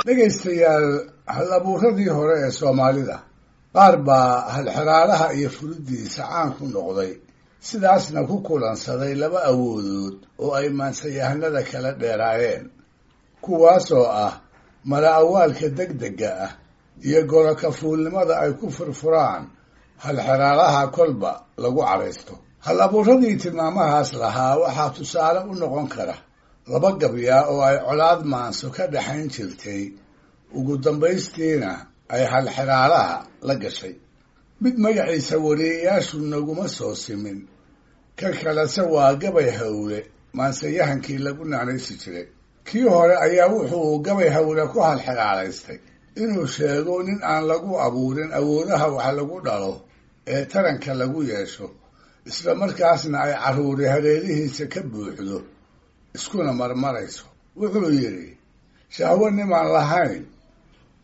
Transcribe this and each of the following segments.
dhegaystayaal hal-abuuradii hore ee soomaalida qaar baa halxiraalaha iyo furiddiisa caan ku noqday sidaasna ku kulansaday laba awoodood oo ay maansayahanada kala dheeraayeen kuwaasoo ah mala awaalka degdega ah iyo golokafuulnimada ay ku furfuraan halxiraalaha kolba lagu caraysto hal-abuuradii tilmaamahaas lahaa waxaa tusaale u noqon kara laba gabyaa oo ay colaad maanso ka dhaxayn jirtay ugu dambaystiina ay halxiraalaha la gashay mid magaciisa wariyeyaashu naguma soo simin ka kalese waa gabay hawle maansayahankii lagu naanaysi jiray kii hore ayaa wuxuu gabay hawle ku halxiraalaystay inuu sheego nin aan lagu abuurin awoodaha wax lagu dhalo ee taranka lagu yeesho isla markaasna ay carruuri hareerihiisa ka buuxdo iskuna marmarayso wuxuu yidhi shahwo nimaan lahayn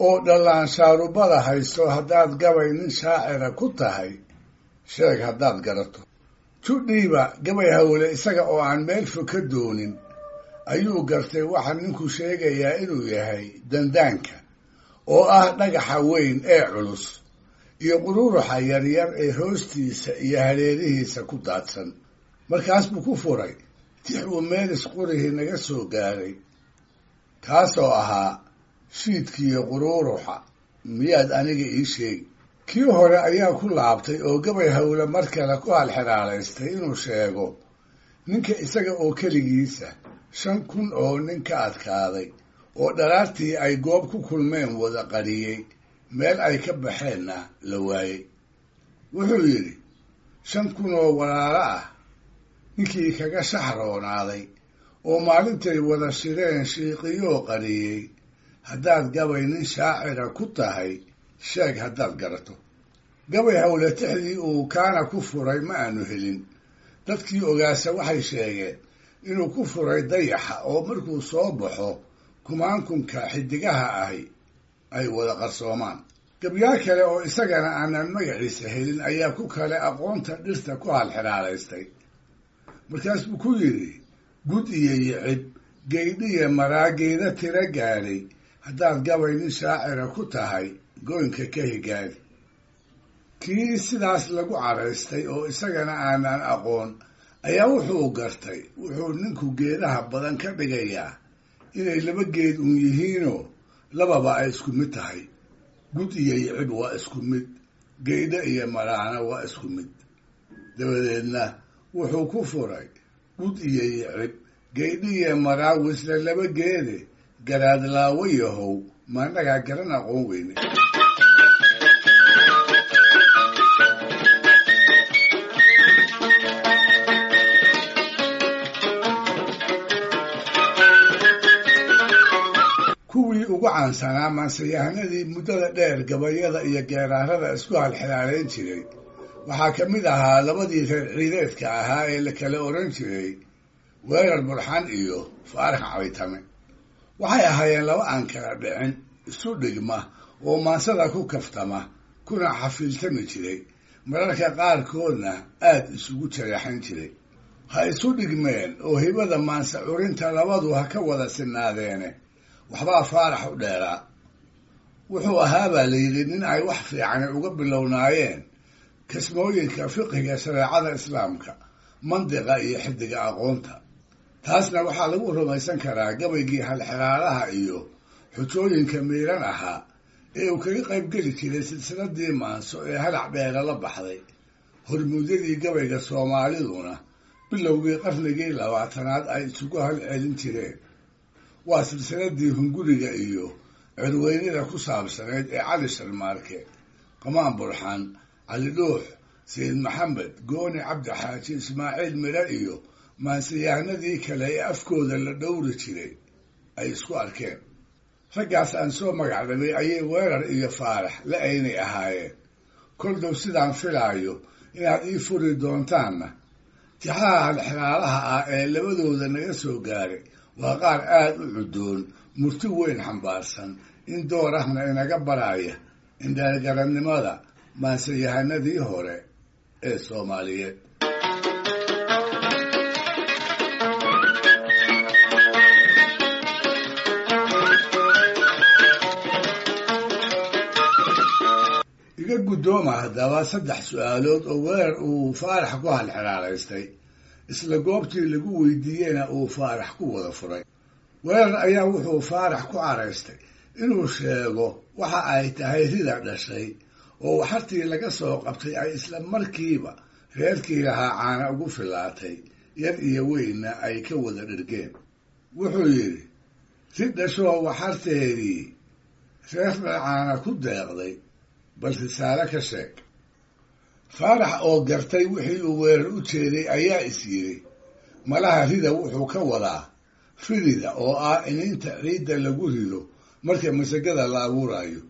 oo dhallaan shaarubada haysto haddaad gabay nin shaacira ku tahay sheeg haddaad garato judhiiba gabay hawle isaga oo aan meel fog ka doonin ayuu gartay waxaa ninku sheegayaa inuu yahay dandaanka oo ah dhagaxa weyn ee culus iyo quruuruxa yaryar ee hoostiisa iyo hareerihiisa ku daadsan markaas buu ku furay tix uu meelis qurihii naga soo gaaray kaasoo ahaa shiidkiiyo quruuruxa miyaad aniga ii sheegi kii hore ayaa ku laabtay oo gabay hawle mar kale ku halxiraalaystay inuu sheego ninka isaga oo keligiisa 5,000 oo nin ka adkaaday oo dharaartii ay goob ku kulmeen wada qariyey meel ay ka baxeenna la waayey wuxuu yidhi 5,000 oo walaalo ah ninkii kaga shaxroonaaday oo maalintay wada shireen shiiqiyoo qariyey haddaad gabay nin shaacira ku tahay sheeg haddaad garato gabay hawle tixdii uu kaana ku furay ma aanu helin dadkii ogaasa waxay sheegeen inuu ku furay dayaxa oo markuu soo baxo kumaankunka xidigaha ahi ay wada qarsoomaan gabyaa kale oo isagana aanan magaciisa helin ayaa ku kale aqoonta dhirta ku halxiraalaystay markaas buu ku yidhi gud iyo yicib geydhiya maraageeda tira gaadhay haddaad gabay nin shaacira ku tahay goynka ka higaadi kii sidaas lagu caraystay oo isagana aanan aqoon ayaa wuxuu gartay wuxuu ninku geedaha badan ka dhigayaa inay laba geed uun yihiinoo lababa ay isku mid tahay gud iyo yicib waa isku mid geydho iyo maraana waa isku mid dabadeedna wuxuu ku furay gud iyo yicib geydho iyo maraa wisla laba geede garaadlaawo yahow maanagaa garan aqoon weyne kuwii ugu caansanaa maansayahanadii muddada dheer gabayada iyo geeraarada isku halxiraalayn jiray waxaa ka mid ahaa labadii reer ciideedka ahaa ee la kala oran jiray weerar burxan iyo faarax cawitame waxay ahaayeen laba aan kala dhicin isu dhigma oo maansada ku kaftama kuna xafiiltami jiray mararka qaarkoodna aad isugu jareexan jiray ha isu dhigmeen oo hibada maansa curinta labadu ha ka wada sinaadeene waxbaa faarax u dheeraa wuxuu ahaabaa la yidhi nin ay wax fiicani uga bilownaayeen kasmooyinka fiqiga shareecada islaamka mandiqa iyo xidiga aqoonta taasna waxaa lagu rumaysan karaa gabaygii halxiraalaha iyo xujooyinka miiran ahaa ee uu kaga qaybgeli jiray silsiladii maanso ee halac dheera la baxday hormuudyadii gabayga soomaaliduna bilowgii qarnigii 20aad ay isugu halcelin jireen waa silsiladii hunguriga iyo cirweynida ku saabsaneyd ee cali sharmaarke qamaan burxan cali dhuux sayid maxamed gooni cabdi xaaji ismaaciil mire iyo maansayahanadii kale ee afkooda la dhowri jiray ay isku arkeen raggaas aan soo magacdhabay ayay weerar iyo faarax la aynay ahaayeen kol dhow sidaan filaayo inaad ii furi doontaanna tixaha halxiraalaha ah ee labadooda naga soo gaaray waa qaar aad u cudoon murti weyn xambaarsan in door ahna inaga baraya indhagarannimada maansayahanadii hore ee Soomaaliyeed. ka guddooma haddaba 3 su'aalood oo weerar uu Faarax ku halxiraalaystay isla goobtii lagu weydiiyeyna uu Faarax ku wada furay. weerar ayaa wuxuu Faarax ku caraystay inuu sheego waxa ay tahay rida dhashay oo waxartii laga soo qabtay ay isla markiiba reerkii lahaa caana ugu filaatay yar iyo weynna ay ka wada dhirgeen. wuxuu yidhi rid dhashoo waxarteedii reerna caana ku deeqday bal risaale ka sheeg. Faarax oo gartay wixii uu weerar u jeeday ayaa is yidhi malaha rida wuxuu ka wadaa firida oo ah in inta ciidda lagu rido marka masagada la abuurayo.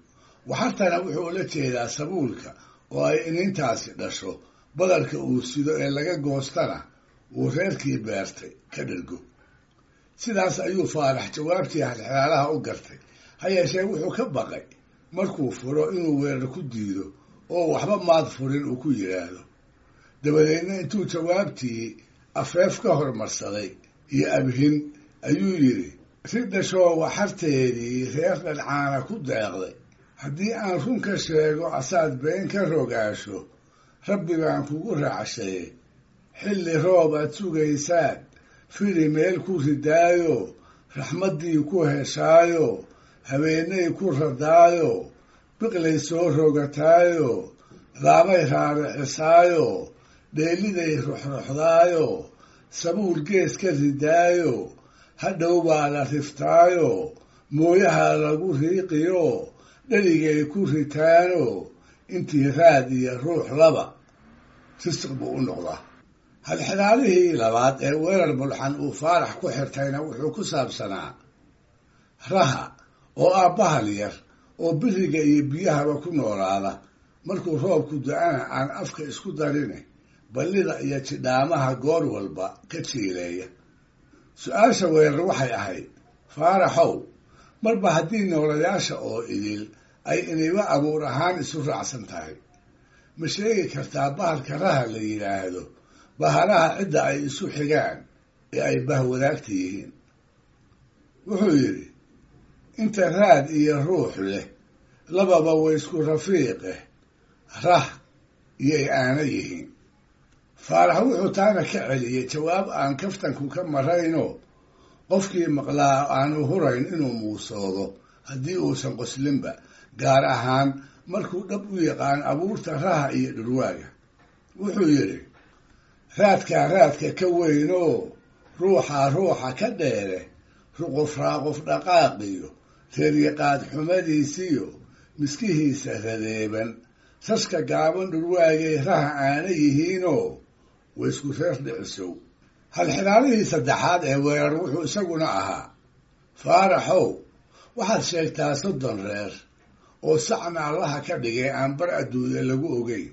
waxartana wuxuu la jeedaa sabuulka oo ay inintaasi dhasho badarka uu sido ee laga goostana uu reerkii beertay ka dhirgo. sidaas ayuu Faarax jawaabtii halxiraalaha u gartay, ha yeeshee wuxuu ka baqay markuu furo inuu weerar ku diido oo waxba maad furin uu ku yidhaahdo. dabadeedna intuu jawaabtii afeef ka hormarsaday iyo abhin ayuu yidhi rid dhashoo waxarteedii reernan caana ku deeqday haddii aan run ka sheego asaad been ka rogaasho rabbi baan kugu raacshaye xilli roob aad sugaysaan firi meel ku ridaayo raxmaddii ku heshaayo habeenay ku radaayo biqlay soo rogataayo laabay raaricisaayo dheeliday ruxruxdaayo sabuul gees ka ridaayo hadhow baa la riftaayo mooyaha lagu riiqiyo dhaligay ku ritaano intii raad iyo ruux laba risiq buu u noqdaa. halxiraalihii labaad ee weerar bulxan uu Faarax ku xirtayna wuxuu ku saabsanaa raha oo ah bahal yar oo biriga iyo biyahaba ku noolaada markuu roobku da-ana aan afka isku darine ballida iyo jidhaamaha goor walba ka jiileeya. su-aasha weerar waxay ahayd Faaraxow marba haddii noolayaasha oo idil ay iniba abuur ahaan isu raacsan tahay ma sheegi kartaa bahalka raha la yidhaahdo bahalaha cidda ay isu xigaan ee ay bahwadaagta yihiin. wuxuu yidhi inta raad iyo ruux leh lababa way isku rafiiqeh rah iyay aana yihiin. Faarax wuxuu taana ka celiyey jawaab aan kaftanku ka marayno qofkii maqlaa aanu hurayn inuu muusoodo haddii uusan qoslinba, gaar ahaan markuu dhab u yaqaan abuurta raha iyo dhurwaaga. wuxuu yidhi raadkaa raadka ka weynoo ruuxaa ruuxa ka dheere ruquf raaquf dhaqaaqiyo reeryaqaad xumadiisiyo miskihiisa radeeban saska gaaban dhurwaagay raha aana yihiinoo way isku reer dhicisow. halxiraalihii saddexaad ee weerar wuxuu isaguna ahaa Faaraxow waxaad sheegtaa 30 reer oo sacna allaha ka dhigay aan bar adduunya lagu ogeyn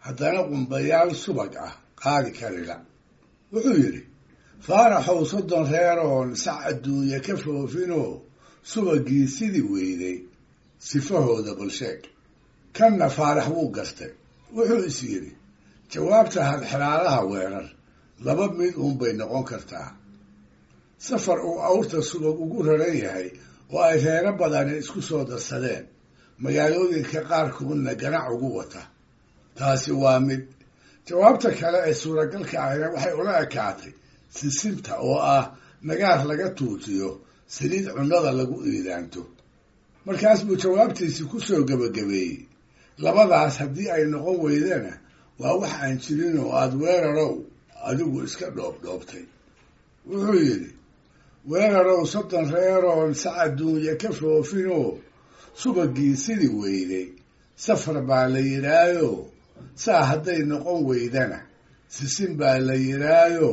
haddana qumbayaal subag ah qaadi karila. wuxuu yidhi Faaraxow 30 reer oon sac adduunya ka foofinoo subagii sidii weyday sifahooda balsheeg. kanna Faarax wuu gartay. wuxuu is yidhi jawaabta halxiraalaha weerar laba mid unbay noqon kartaa. safar uu awrta subag ugu raran yahay oo ay reero badani isku soo darsadeen magaalooyinka qaarkoodna ganac ugu wata, taasi waa mid. jawaabta kale ee suuragalka ahina waxay ula ekaatay sisinta oo ah nagaar laga tuutiyo saliid cunnada lagu iidaanto. markaas buu jawaabtiisii ku soo gebagabeeyey labadaas haddii ay noqon weydana waa wax aan jirin oo aad weerarow adigu iska dhoobdhoobtay. wuxuu yidhi weerarow 30 reeroon sac adduunya ka foofinoo subagii sidii weyday safar baa la yidhaayo saa hadday noqon weydana sisin baa la yidhaayo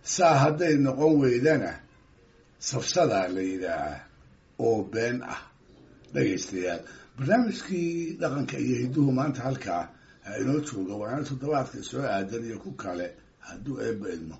saa hadday noqon weydana safsadaa la yidhaaha oo been ah. dhegaystayaal barnaamijkii dhaqanka iyo hidduhu maanta halkaa ha inoo jooga waana toddobaadka soo aadan iyo ku kale hadduu eebba idmo.